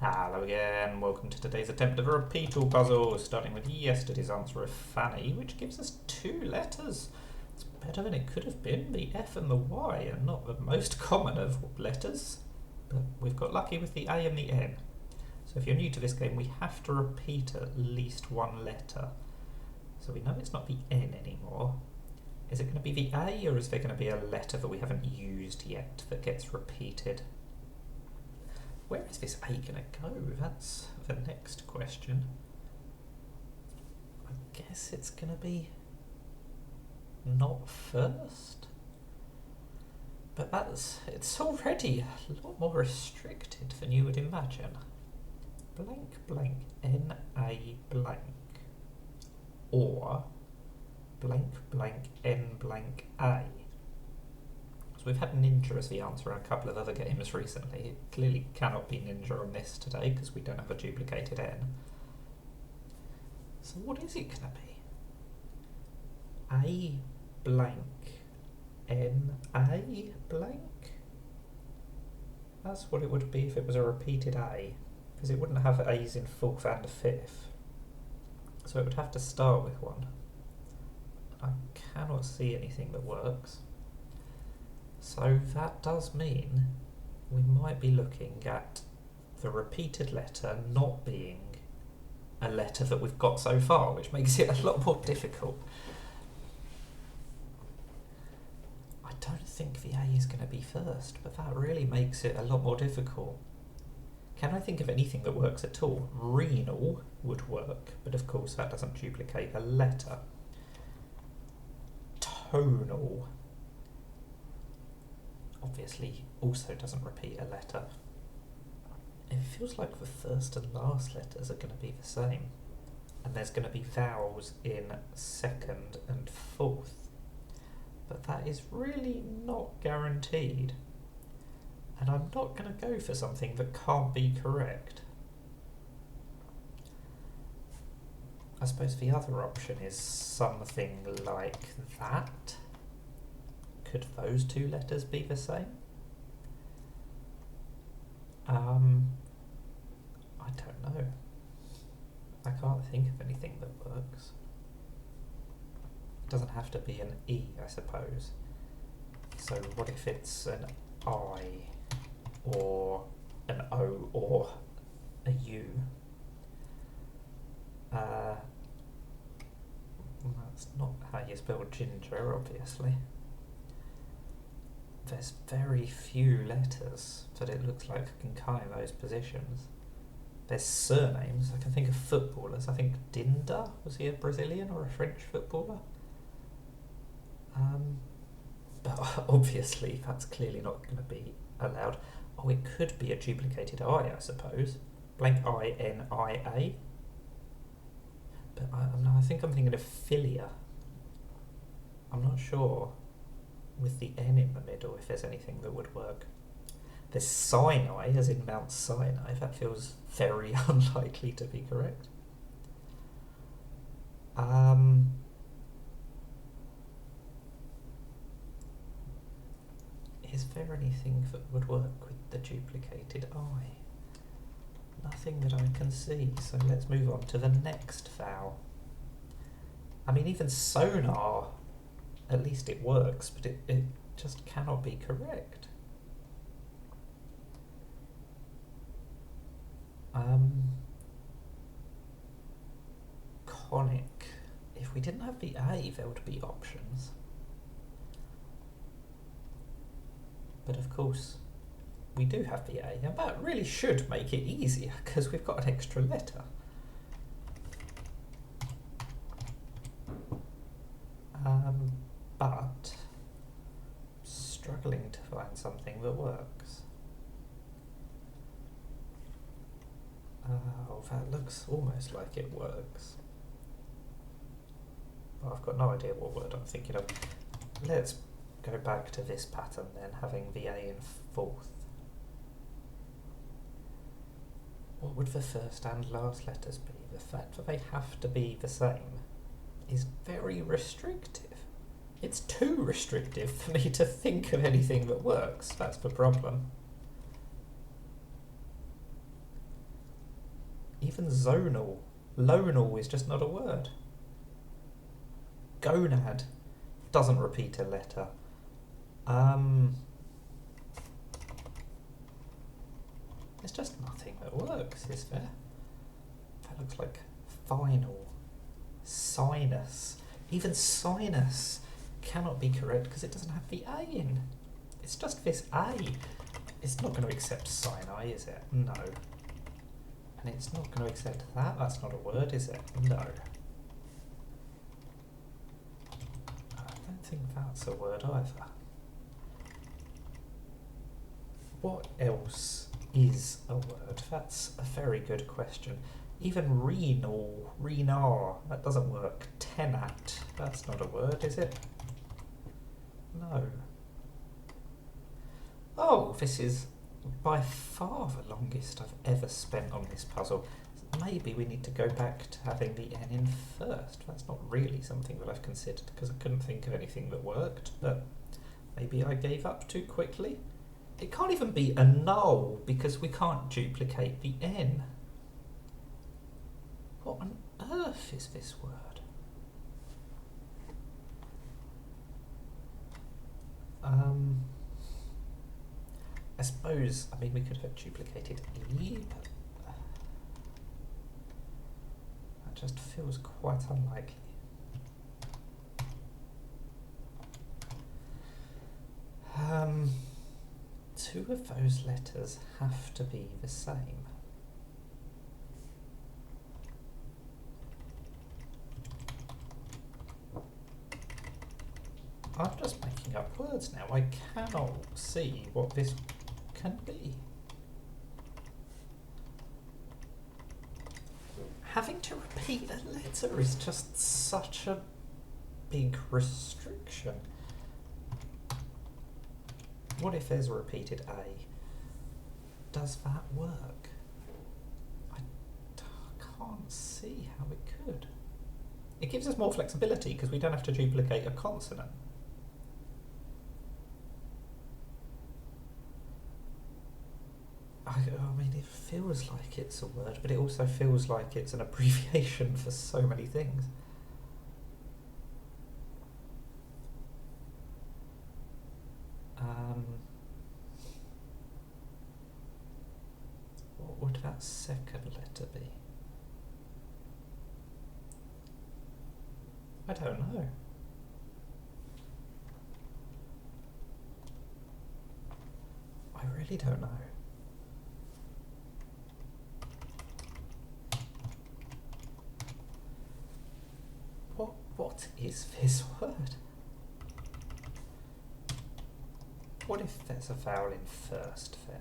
Hello again, welcome to today's attempt of a repeatle puzzle, starting with yesterday's answer of Fanny, which gives us two letters. It's better than it could have been, the F and the Y are not the most common of letters, but we've got lucky with the A and the N. So if you're new to this game, we have to repeat at least one letter. So we know it's not the N anymore. Is it going to be the A, or is there going to be a letter that we haven't used yet that gets repeated? Where is this A going to go? That's the next question. I guess it's going to be not first. But it's already a lot more restricted than you would imagine. Blank blank N-A blank. Or blank blank N blank A. We've had Ninja as the answer in a couple of other games recently. It clearly cannot be Ninja on this today because we don't have a duplicated N. So what is it going to be? A blank N-A blank? That's what it would be if it was a repeated A, because it wouldn't have A's in fourth and fifth. So it would have to start with one. I cannot see anything that works. So that does mean we might be looking at the repeated letter not being a letter that we've got so far, which makes it a lot more difficult. I don't think the A is going to be first, but that really makes it a lot more difficult. Can I think of anything that works at all? Renal would work, but of course that doesn't duplicate a letter. Tonal obviously also doesn't repeat a letter. It feels like the first and last letters are going to be the same, and there's going to be vowels in second and fourth, but that is really not guaranteed, and I'm not going to go for something that can't be correct. I suppose the other option is something like that. Could those two letters be the same? I don't know. I can't think of anything that works. It doesn't have to be an E, I suppose. So what if it's an I, or an O, or a U? That's not how you spell ginger, obviously. There's very few letters that it looks like can come in those positions. There's surnames. I can think of footballers. I think Dinda, was he a Brazilian or a French footballer? But obviously that's clearly not going to be allowed. Oh, it could be a duplicated I suppose. Blank I-N-I-A. But I think I'm thinking of Filia. I'm not sure with the N in the middle if there's anything that would work. There's Sinai, as in Mount Sinai. That feels very unlikely to be correct. Is there anything that would work with the duplicated I? Nothing that I can see, so let's move on to the next vowel. I mean, even sonar, at least it works, but it just cannot be correct. Conic. If we didn't have the A, there would be options. But of course, we do have the A, and that really should make it easier, because we've got an extra letter. But struggling to find something that works. Oh, that looks almost like it works. Well, I've got no idea what word I'm thinking of. Let's go back to this pattern then, having the A in fourth. What would the first and last letters be? The fact that they have to be the same is very restrictive. It's too restrictive for me to think of anything that works. That's the problem. Even zonal. Lonal is just not a word. Gonad doesn't repeat a letter. There's just nothing that works, is there? That looks like final. Sinus. Even sinus cannot be correct because it doesn't have the A in. It's just this A. It's not going to accept sini, is it? No. And it's not going to accept that. That's not a word, is it? No. I don't think that's a word either. What else is a word? That's a very good question. Even renal, renar, that doesn't work. Tenat, that's not a word, is it? No. Oh, this is by far the longest I've ever spent on this puzzle. Maybe we need to go back to having the N in first. That's not really something that I've considered because I couldn't think of anything that worked, but maybe I gave up too quickly. It can't even be a null because we can't duplicate the N. What on earth is this word? I suppose, I mean, we could have duplicated E, but that just feels quite unlikely. Two of those letters have to be the same. I'm just making up words now. I cannot see what this can be. Having to repeat a letter is just such a big restriction. What if there's a repeated A? Does that work? I can't see how it could. It gives us more flexibility because we don't have to duplicate a consonant. I mean, it feels like it's a word, but it also feels like it's an abbreviation for so many things. What would that second letter be? I don't know. I really don't know. What is this word? What if there's a vowel in first then?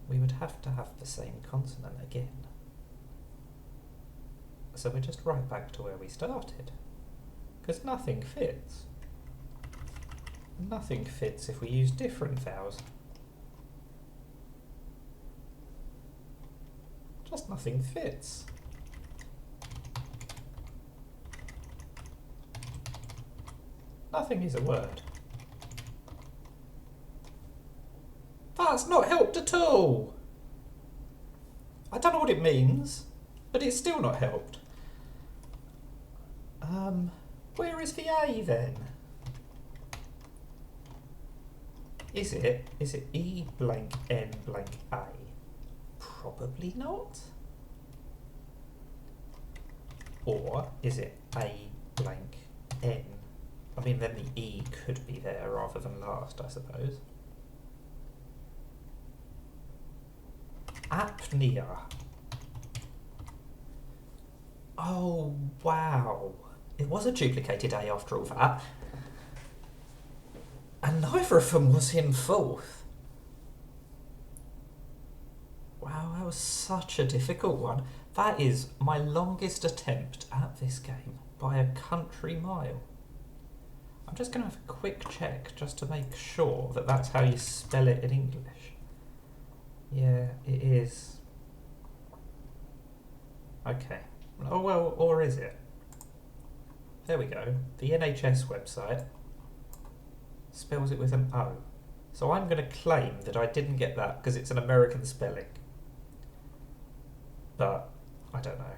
We would have to have the same consonant again. So we're just right back to where we started. Because nothing fits. Nothing fits if we use different vowels. Just nothing fits. Nothing is a word. That's not helped at all. I don't know what it means, but it's still not helped. Where is the A then? Is it E blank N blank A? Probably not. Or is it A blank N? I mean, then the E could be there rather than last, I suppose. Apnea. Oh, wow. It was a duplicated A after all that. And neither of them was in fourth. Wow, that was such a difficult one. That is my longest attempt at this game by a country mile. I'm just going to have a quick check just to make sure that that's how you spell it in English. Yeah, it is. Okay. Oh well, or is it? There we go. The NHS website spells it with an O. So I'm going to claim that I didn't get that because it's an American spelling. But I don't know.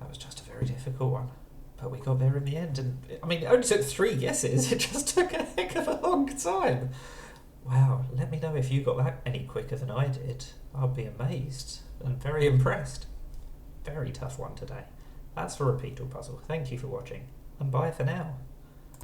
That was just a very difficult one. But we got there in the end. And I mean, it only took 3 guesses. It just took a heck of a long time. Wow, let me know if you got that any quicker than I did. I'll be amazed and very impressed. Very tough one today. That's the Repeatle puzzle. Thank you for watching, and bye for now.